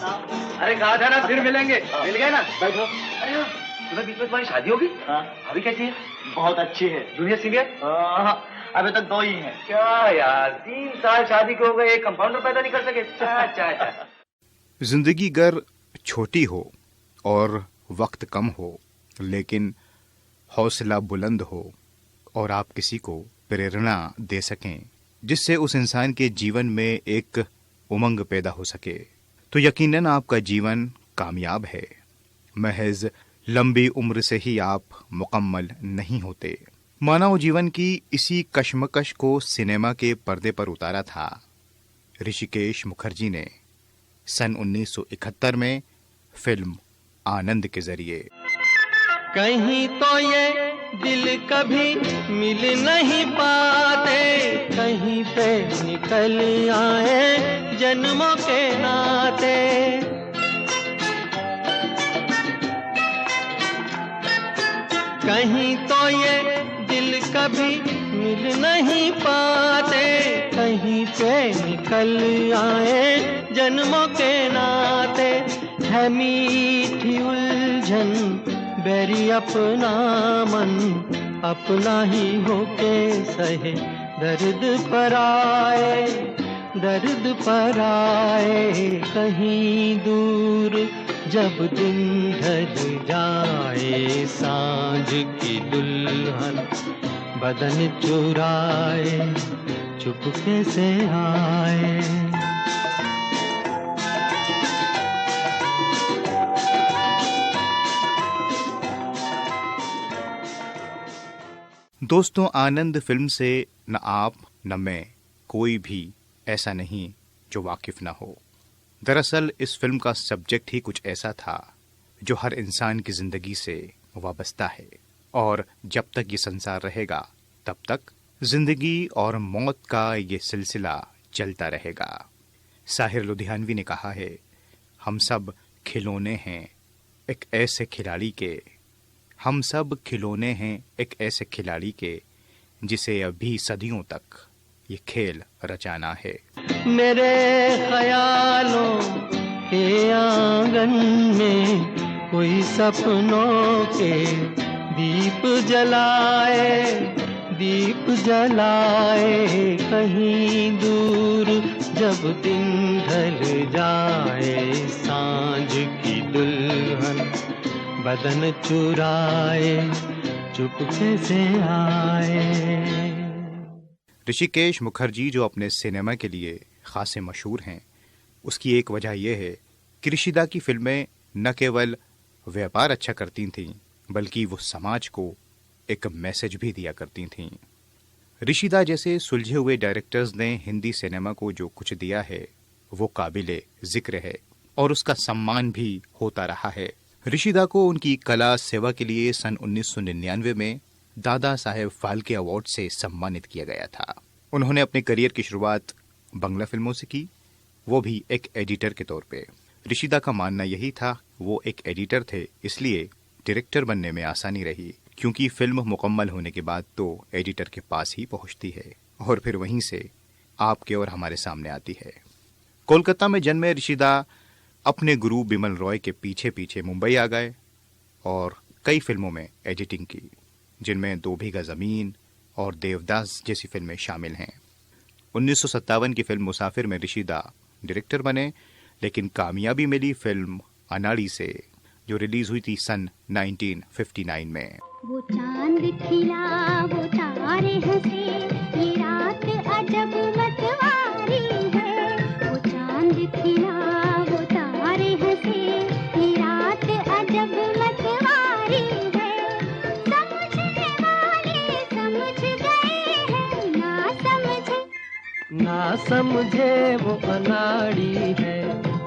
अरे कहा था ना फिर मिलेंगे, मिल गए ना। बैठो। अरे तुम्हें बीच में तुम्हारी शादी होगी? हाँ। अभी कैसी है? बहुत अच्छी है। Junior senior? अभी तक 2 ही हैं। क्या यार, 3 साल शादी को हो गए, एक कंपाउंडर पैदा नहीं कर सके। चा। जिंदगी गर छोटी हो और वक्त कम हो, लेकिन हौसला बुलंद हो और आप किसी को प्रेरणा दे सकें जिससे उस इंसान के जीवन में एक उमंग पैदा हो सके, तो यकीनन आपका जीवन कामयाब है। महज लंबी उम्र से ही आप मुकम्मल नहीं होते। मानव जीवन की इसी कश्मकश को सिनेमा के पर्दे पर उतारा था ऋषिकेश मुखर्जी ने सन 1971 में फिल्म आनंद के जरिए। कहीं तो ये दिल कभी मिल नहीं पाते, कहीं पे निकल आए जन्मों के नाते। कहीं तो ये दिल कभी मिल नहीं पाते, कहीं पे निकल आए जन्मों के नाते। है मीठी उलझन बैरी अपना मन, अपना ही होके सहे दर्द पर आए, दर्द पर आए। कहीं दूर जब दिन ढल जाए, सांझ की दुल्हन बदन चुराए चुपके से आए। दोस्तों, आनंद फिल्म से न आप न मैं कोई भी ऐसा नहीं जो वाकिफ न हो। दरअसल इस फिल्म का सब्जेक्ट ही कुछ ऐसा था जो हर इंसान की जिंदगी से वाबस्ता है, और जब तक ये संसार रहेगा तब तक जिंदगी और मौत का ये सिलसिला चलता रहेगा। साहिर लुधियानवी ने कहा है, हम सब खिलौने हैं एक ऐसे खिलाड़ी के, हम सब खिलौने हैं एक ऐसे खिलाड़ी के जिसे अभी सदियों तक ये खेल रचाना है। मेरे ख्यालों के आंगन में कोई सपनों के दीप जलाए, दीप जलाए। कहीं दूर जब दिन ढल जाए, सांझ की दुल्हन बदन चुराए चुपके से आए। ऋषिकेश मुखर्जी जो अपने सिनेमा के लिए खासे मशहूर हैं, उसकी एक वजह यह है कि ऋषिदा की फिल्में न केवल व्यापार अच्छा करती थीं, बल्कि वो समाज को एक मैसेज भी दिया करती थीं। ऋषिदा जैसे सुलझे हुए डायरेक्टर्स ने हिंदी सिनेमा को जो कुछ दिया है वो काबिले जिक्र है और उसका सम्मान भी होता रहा है। ऋषिदा को उनकी कला सेवा के लिए सन 1999 में दादा साहेब फाल्के अवार्ड से सम्मानित किया गया था। उन्होंने अपने करियर की शुरुआत बंगला फिल्मों से की, वो भी एक एडिटर के तौर पे। ऋषिदा का मानना यही था, वो एक एडिटर थे, इसलिए डायरेक्टर बनने में आसानी रही, क्योंकि फिल्म मुकम्मल होने के बाद तो एडिटर के पास ही पहुंचती है और फिर वहीं से आपके और हमारे सामने आती है। कोलकाता में जन्मे ऋषिदा अपने गुरु बिमल रॉय के पीछे पीछे मुंबई आ गए और कई फिल्मों में एडिटिंग की, जिनमें 2 बीघा जमीन और देवदास जैसी फिल्में शामिल हैं। 1957 की फिल्म मुसाफिर में ऋषिदा डायरेक्टर बने, लेकिन कामयाबी मिली फिल्म अनाड़ी से, जो रिलीज हुई थी सन 1959 में। वो चांद खिला, वो तारे हंसे, ये रात अजब मतवारी है। वो चांद खिला, वो तारे हंसे, ये रात अजब मतवारी है। समझने वाले समझ गए हैं, ना समझे वो अनाड़ी है।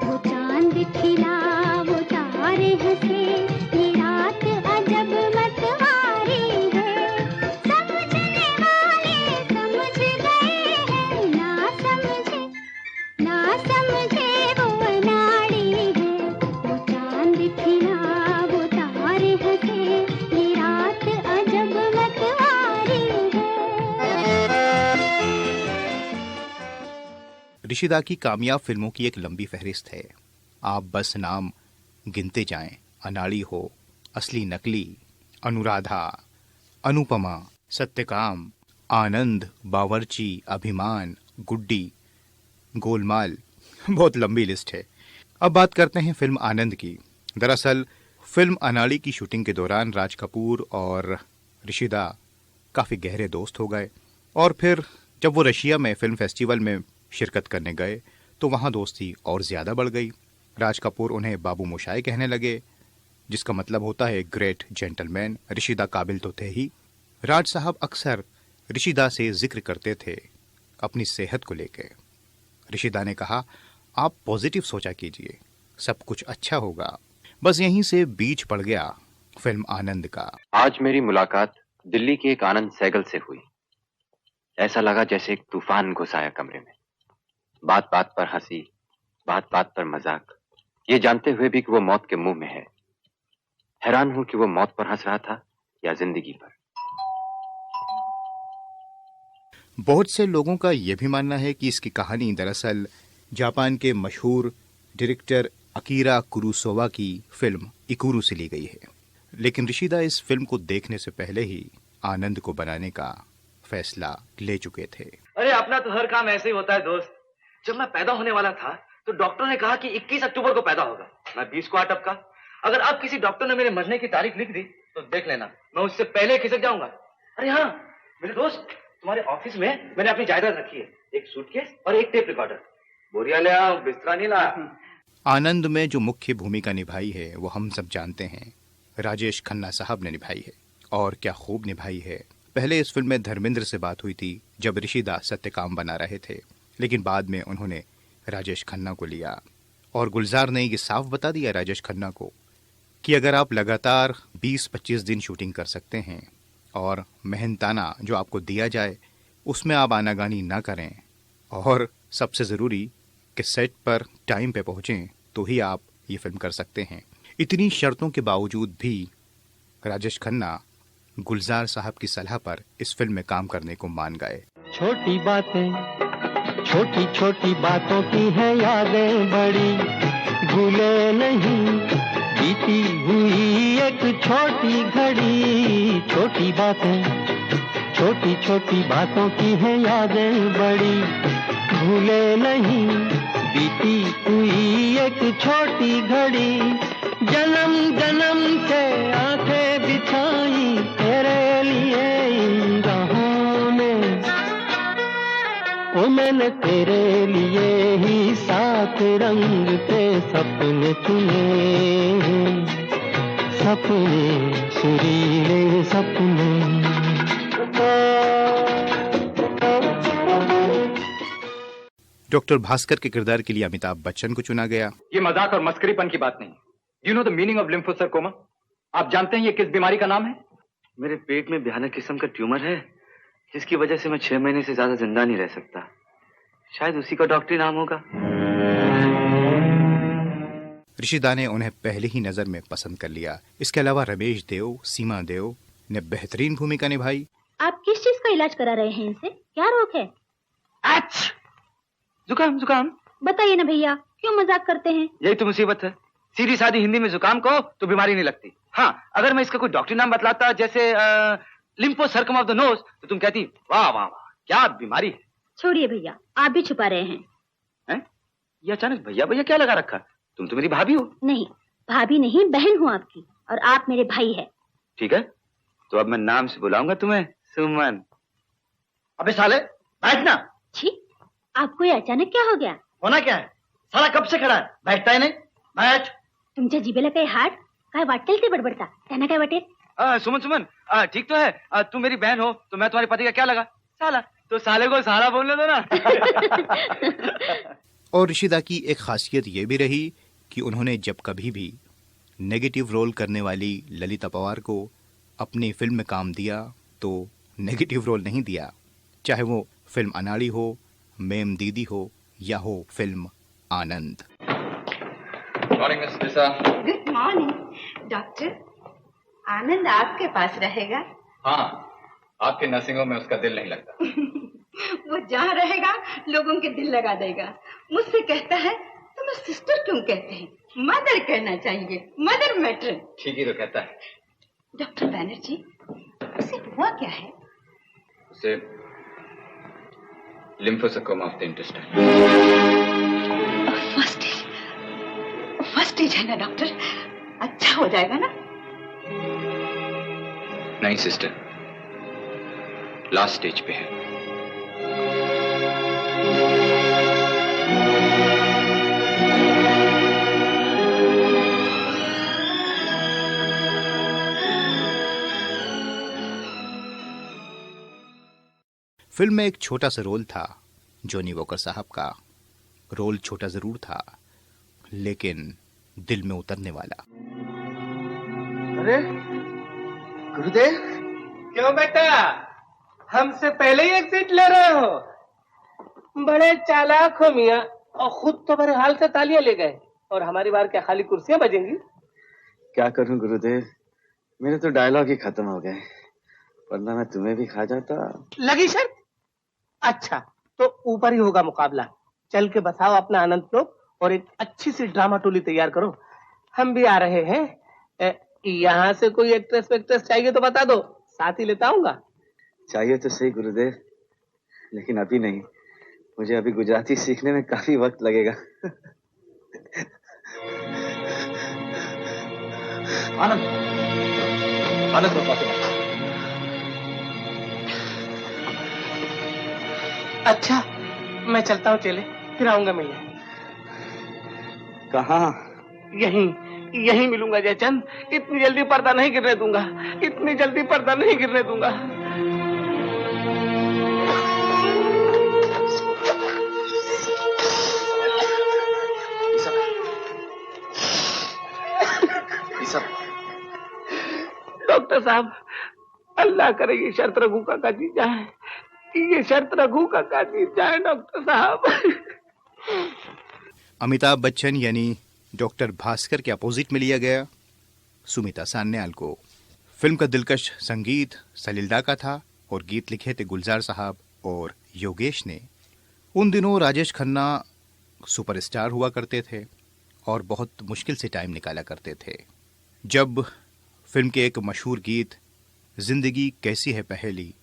वो चांद खिला, वो तारे हंसे, ये रात अजब मतवारी है। समझने वाले समझ गए हैं, ना समझे वो अनाड़ी है। वो चांद खिला, वो तारे हंसे, ये रात अजब मतवारी है। ऋषिदा की कामयाब फिल्मों की एक लंबी फहरिस्त है। आप बस नाम गिनते जाएं, अनाड़ी हो, असली नकली, अनुराधा, अनुपमा, सत्यकाम, आनंद, बावर्ची, अभिमान, गुड्डी, गोलमाल, बहुत लंबी लिस्ट है। अब बात करते हैं फिल्म आनंद की। दरअसल फिल्म अनाड़ी की शूटिंग के दौरान राज कपूर और ऋषिदा काफ़ी गहरे दोस्त हो गए और फिर जब वो रशिया में फिल्म फेस्टिवल में शिरकत करने गए तो वहाँ दोस्ती और ज़्यादा बढ़ गई। राज कपूर उन्हें बाबू मोशाय कहने लगे, जिसका मतलब होता है ग्रेट जेंटलमैन। ऋषिदा काबिल तो थे ही। राज साहब अक्सर ऋषिदा से जिक्र करते थे अपनी सेहत को लेकर। ऋषिदा ने कहा, आप पॉजिटिव सोचा कीजिए, सब कुछ अच्छा होगा। बस यहीं से बीच पड़ गया फिल्म आनंद का। आज मेरी मुलाकात दिल्ली के एक आनंद सहगल से हुई। ऐसा लगा जैसे एक तूफान घुस आया कमरे में। बात बात पर हंसी, बात बात पर मजाक, ये जानते हुए भी कि वो मौत के मुंह में है। हैरान हूं कि वो मौत पर हंस रहा था या जिंदगी पर। बहुत से लोगों का यह भी मानना है कि इसकी कहानी दरअसल जापान के मशहूर डायरेक्टर अकीरा कुरोसावा की फिल्म इकुरू से ली गई है। लेकिन ऋषिदा इस फिल्म को देखने से पहले ही आनंद को बनाने का फैसला ले चुके थे। अरे अपना तो हर काम ऐसे ही होता है दोस्त। जब मैं पैदा होने वाला था तो डॉक्टर ने कहा कि 21 अक्टूबर को पैदा होगा। मैं 20 को अटपका। अगर अब किसी डॉक्टर ने मेरे मरने की तारीख लिख दी तो देख लेना, मैं उससे पहले खिसक जाऊंगा। अरे हाँ मेरे दोस्त, तुम्हारे ऑफिस में मैंने अपनी जायदाद रखी है, एक सूटकेस और एक टेप रिकॉर्डर। बोरिया ले आओ, बिस्तरा नहीं लाया। आनंद में जो मुख्य भूमिका निभाई है वो हम सब जानते हैं, राजेश खन्ना साहब ने निभाई है। और क्या खूब निभाई है। पहले इस फिल्म में धर्मेंद्र से बात हुई थी जब ऋषिदा सत्यकाम बना रहे थे, लेकिन बाद में उन्होंने राजेश खन्ना को लिया। और गुलजार ने ये साफ बता दिया राजेश खन्ना को कि अगर आप लगातार 20-25 दिन शूटिंग कर सकते हैं और मेहनताना जो आपको दिया जाए उसमें आप आनाकानी ना करें और सबसे ज़रूरी कि सेट पर टाइम पे पहुंचें, तो ही आप ये फिल्म कर सकते हैं। इतनी शर्तों के बावजूद भी राजेश खन्ना गुलजार साहब की सलाह पर इस फिल्म में काम करने को मान गए। छोटी बातें, छोटी छोटी बातों की है यादें बड़ी, भूले नहीं बीती हुई एक छोटी घड़ी। छोटी बातें, छोटी छोटी बातों की है यादें बड़ी, भूले नहीं बीती हुई एक छोटी घड़ी। जन्म जन्म से आंखें बिछाई तेरे लिए इन राहों में, ओ मैंने तेरे लिए ही सात रंग के सपने चुने, सपने सुरीले सपने। डॉक्टर भास्कर के किरदार के लिए अमिताभ बच्चन को चुना गया। ये मजाक और मस्करीपन की बात नहीं। You know the meaning of lymphosarcoma? आप जानते हैं ये किस बीमारी का नाम है? मेरे पेट में भयानक किस्म का ट्यूमर है जिसकी वजह से मैं 6 महीने से ज्यादा जिंदा नहीं रह सकता। शायद उसी का डॉक्टरी नाम होगा। ऋषिदा ने उन्हें पहले ही नजर में पसंद कर लिया। इसके अलावा रमेश देव, सीमा देव ने बेहतरीन भूमिका निभाई। आप किस चीज का इलाज करा रहे हैं इनसे? क्या रोग है? जुकाम जुकाम। बताइए ना भैया, क्यों मजाक करते हैं? यही तो मुसीबत है। सीधी सादी हिंदी में जुकाम को तो बीमारी नहीं लगती। हाँ, अगर मैं इसका कोई डॉक्टरी नाम बतलाता जैसे लिम्फोसर्कम ऑफ द नोज तो तुम कहती वाह वाह वाह क्या बीमारी है। छोड़िए भैया, आप भी छुपा रहे हैं। ये अचानक भैया भैया क्या लगा रखा? तुम तो मेरी भाभी हो। नहीं, भाभी नहीं, बहन हूँ आपकी, और आप मेरे भाई है। ठीक है, तो अब मैं नाम से बुलाऊंगा तुम्हें सुमन। अबे साले बैठना। छी, आपको ये अचानक क्या हो गया? होना क्या है? साला कब से खड़ा है, बैठता ही नहीं। बैठ। तुमच्या जिभेला काही हाड काय वाटेल ते बडबडता, त्यांना काय वाटेल? सुमन सुमन, ठीक तो है। तुम मेरी बहन हो तो मैं तुम्हारे पति का क्या लगा? साला। तो साले को साला बोलने दो ना। और ऋषिदा की एक खासियत ये भी रही कि उन्होंने जब कभी भी नेगेटिव रोल करने वाली ललिता पवार को अपनी फिल्म में काम दिया तो नेगेटिव रोल नहीं दिया, चाहे वो फिल्म अनाड़ी हो, मेम दीदी हो या हो फिल्म आनंद। मॉर्निंग मिस बिसा। Good morning doctor. आनंद आपके पास रहेगा? हाँ, आपके नर्सिंग होम में उसका दिल नहीं लगता। वो जहाँ रहेगा लोगों के दिल लगा देगा। मुझसे कहता है तुम्हें सिस्टर क्यों कहते हैं? मदर कहना चाहिए, मदर मैटर। ठीक ही तो कहता है। डॉक्टर बैनर्जी, उसे हुआ क्या है? उसे lymphosarcoma of the intestine. First stage है ना डॉक्टर? अच्छा हो जाएगा ना? नहीं सिस्टर, लास्ट स्टेज पे है। फिल्म में एक छोटा सा रोल था जॉनी वॉकर साहब का। रोल छोटा जरूर था, लेकिन दिल में उतरने वाला। अरे गुरुदेव, क्यों बेटा, हमसे पहले ही एक सीट ले रहे हो? बड़े चालाक हो मियाँ, और खुद तो बड़े हाल से तालियां ले गए, और हमारी बार क्या खाली कुर्सियां बजेंगी? क्या करूं गुरुदेव, मेरे तो डायलॉग ही खत्म हो गए, वरना मैं तुम्हें भी खा जाता। लगी शर्त? अच्छा, तो ऊपर ही होगा मुकाबला। चल के बसाओ अपना आनंद लोग और एक अच्छी सी ड्रामा टोली तैयार करो। हम भी आ रहे हैं। यहाँ से कोई एक्ट्रेस वेक्ट्रेस चाहिए तो बता दो, साथ ही लेता आऊंगा। चाहिए तो सही गुरुदेव, लेकिन अभी नहीं, मुझे अभी गुजराती सीखने में काफी वक्त लगेगा। आनंद, आनंद रुको। अच्छा, मैं चलता हूँ चेले, फिर आऊंगा मिलने। कहाँ? यहीं मिलूंगा जयचंद। इतनी जल्दी पर्दा नहीं गिरने दूंगा, इतनी जल्दी पर्दा नहीं गिरने दूंगा। डॉक्टर साहब, अल्लाह करे ये शर्त रघु काका जीत जाए, ये शर्त रघु काका जीत जाए डॉक्टर साहब। अमिताभ बच्चन यानी डॉक्टर भास्कर के अपोजिट में लिया गया सुमिता सान्याल को। फिल्म का दिलकश संगीत सलीलदा का था और गीत लिखे थे गुलजार साहब और योगेश ने। उन दिनों राजेश खन्ना सुपरस्टार हुआ करते थे और बहुत मुश्किल से टाइम निकाला करते थे। जब फिल्म के एक मशहूर गीत जिंदगी कैसी है पहेली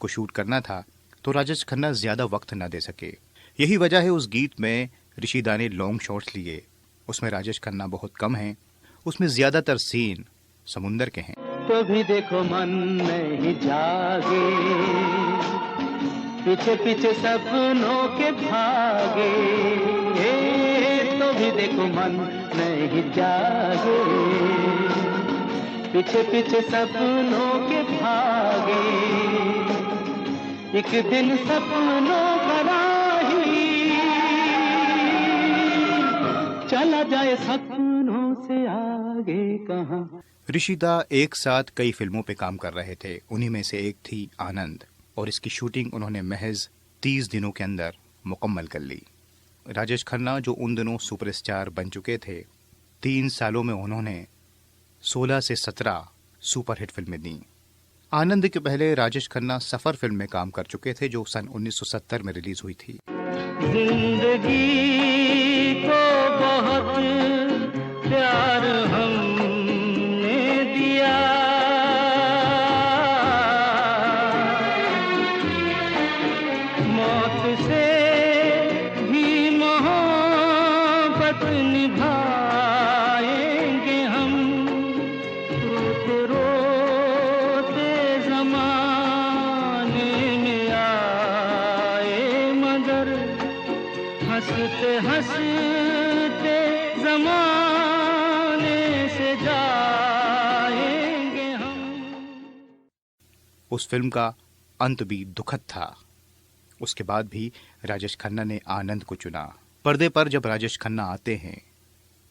को शूट करना था तो राजेश खन्ना ज्यादा वक्त न दे सके। यही वजह है उस गीत में ऋषिदा ने लॉन्ग शॉट्स लिए। उसमें राजेश खन्ना बहुत कम हैं, उसमें ज्यादातर सीन समुंदर के हैं। तो भी देखो मन नहीं जागे, पीछे पीछे सपनों के भागे, तो भी देखो मन नहीं जागे, पीछे पीछे सपनों के भागे, एक दिन सपनों का राही चला जाए सपनों से आगे कहां। ऋषिदा एक साथ कई फिल्मों पे काम कर रहे थे, उन्हीं में से एक थी आनंद, और इसकी शूटिंग उन्होंने महज 30 दिनों के अंदर मुकम्मल कर ली। राजेश खन्ना जो उन दिनों सुपरस्टार बन चुके थे, 3 सालों में उन्होंने 16 से 17 सुपरहिट फिल्में दी। आनंद के पहले राजेश खन्ना सफर फिल्म में काम कर चुके थे जो सन 1970 में रिलीज हुई थी। जिंदगी को बहुत प्यार हमने दिया, मौत से भी मोहब्बत निभाएंगे हम, रोते रोते ज़माने में आए मगर हंसते हंसते ज़माने से जाएंगे हम। उस फिल्म का अंत भी दुखद था। उसके बाद भी राजेश खन्ना ने आनंद को चुना। पर्दे पर जब राजेश खन्ना आते हैं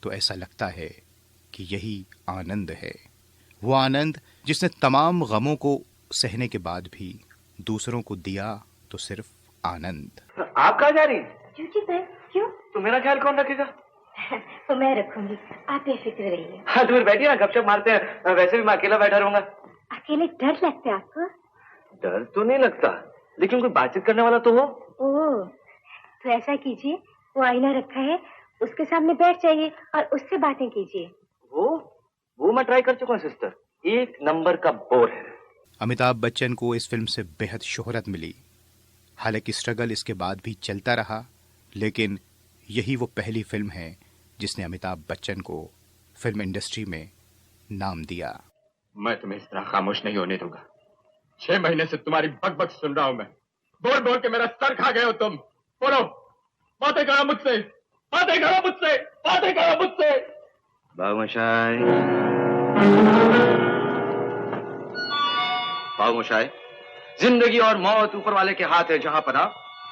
तो ऐसा लगता है कि यही आनंद है, वो आनंद जिसने तमाम गमों को सहने के बाद भी दूसरों को दिया तो सिर्फ आनंद। आप कहाँ जा रही? क्यों जी सर, क्यों? तो मेरा ख्याल कौन रखेगा? तो मैं रखूंगी, आप बेफिक्र रहिए। हाँ तो फिर बैठिए ना, गपशप मारते हैं। वैसे भी मैं अकेला बैठा रहूंगा। अकेले डर लगता है आपको? डर तो नहीं लगता, लेकिन कोई बातचीत करने वाला तो हो। ओह, तो ऐसा कीजिए, वो आईना रखा है, उसके सामने बैठ जाइए और उससे बातें कीजिए। वो मैं ट्राई कर चुका हूँ सिस्टर, एक नंबर का बोर है। अमिताभ बच्चन को इस फिल्म से बेहद शोहरत मिली। हालांकि स्ट्रगल इसके बाद भी चलता रहा, लेकिन यही वो पहली फिल्म है जिसने अमिताभ बच्चन को फिल्म इंडस्ट्री में नाम दिया। मैं तुम्हें इस तरह खामोश नहीं होने दूंगा। 6 महीने से तुम्हारी बकबक सुन रहा हूं मैं। बोल बोल के मेरा सर खा गए हो तुम। बोलो, बातें करो मुझसे, बातें करो मुझसे, बातें करो मुझसे। बाबूमशाई, बाबूमशाई, जिंदगी और मौत ऊपर वाले के हाथ है जहां पना,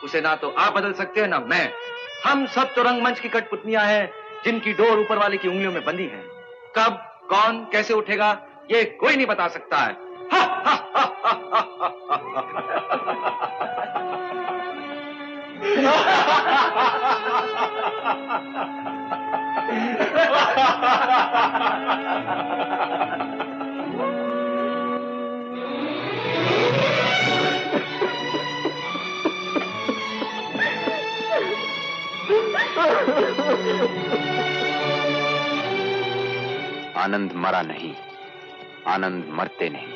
उसे ना तो आप बदल सकते हैं ना मैं। हम सब तो रंगमंच की कठपुतलियां हैं जिनकी डोर ऊपर वाले की उंगलियों में बंधी है। कब कौन कैसे उठेगा ये कोई नहीं बता सकता है। आनंद मरा नहीं, आनंद मरते नहीं।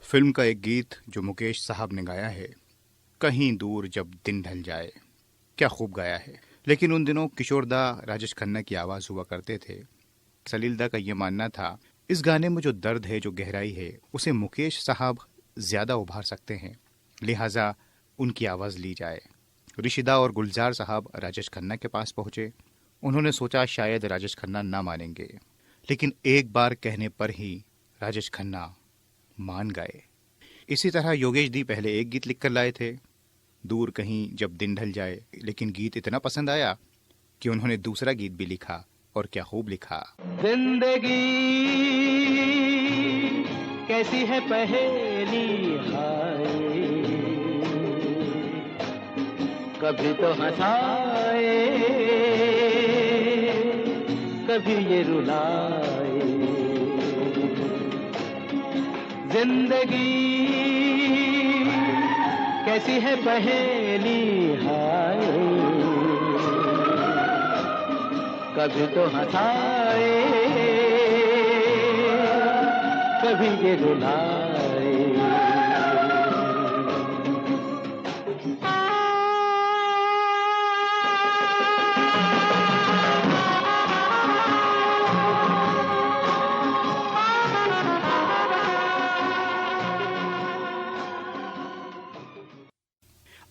फिल्म का एक गीत जो मुकेश साहब ने गाया है, कहीं दूर जब दिन ढल जाए, क्या खूब गाया है। लेकिन उन दिनों किशोरदा, राजेश खन्ना की आवाज हुआ करते थे। सलीलदा का यह मानना था इस गाने में जो दर्द है, जो गहराई है, उसे मुकेश साहब ज्यादा उभार सकते हैं, लिहाजा उनकी आवाज ली जाए। ऋषिदा और गुलजार साहब राजेश खन्ना के पास पहुंचे। उन्होंने सोचा शायद राजेश खन्ना ना मानेंगे, लेकिन एक बार कहने पर ही राजेश खन्ना मान गए। इसी तरह योगेश दी पहले एक गीत लिखकर लाए थे, दूर कहीं जब दिन ढल जाए, लेकिन गीत इतना पसंद आया कि उन्होंने दूसरा गीत भी लिखा, और क्या खूब लिखा। जिंदगी कैसी है पहेली हाय, कभी तो हंसाए कभी ये रुलाए। जिंदगी कैसी है पहेली हाय, कभी तो हंसाए कभी ये रुलाए।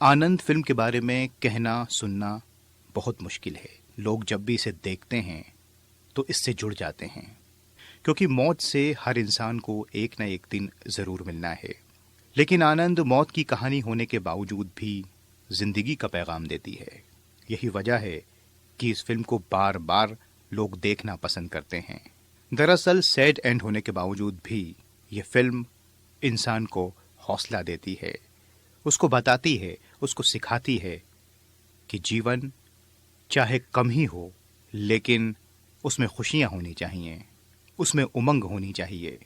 आनंद फिल्म के बारे में कहना सुनना बहुत मुश्किल है। लोग जब भी इसे देखते हैं तो इससे जुड़ जाते हैं, क्योंकि मौत से हर इंसान को एक न एक दिन जरूर मिलना है। लेकिन आनंद मौत की कहानी होने के बावजूद भी जिंदगी का पैगाम देती है। यही वजह है कि इस फिल्म को बार बार लोग देखना पसंद करते हैं। दरअसल सैड एंड होने के बावजूद भी ये फिल्म इंसान को हौसला देती है, उसको बताती है, उसको सिखाती है कि जीवन चाहे कम ही हो, लेकिन उसमें खुशियां होनी चाहिए, उसमें उमंग होनी चाहिए।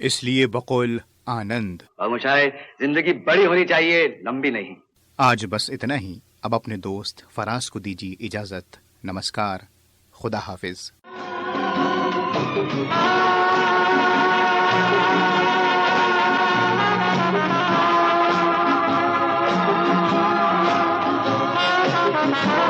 इसलिए बकौल आनंद, बाबूमशाई, जिंदगी बड़ी होनी चाहिए, लंबी नहीं। आज बस इतना ही। अब अपने दोस्त फराज को दीजिए इजाजत। नमस्कार, खुदा हाफिज। Thank you.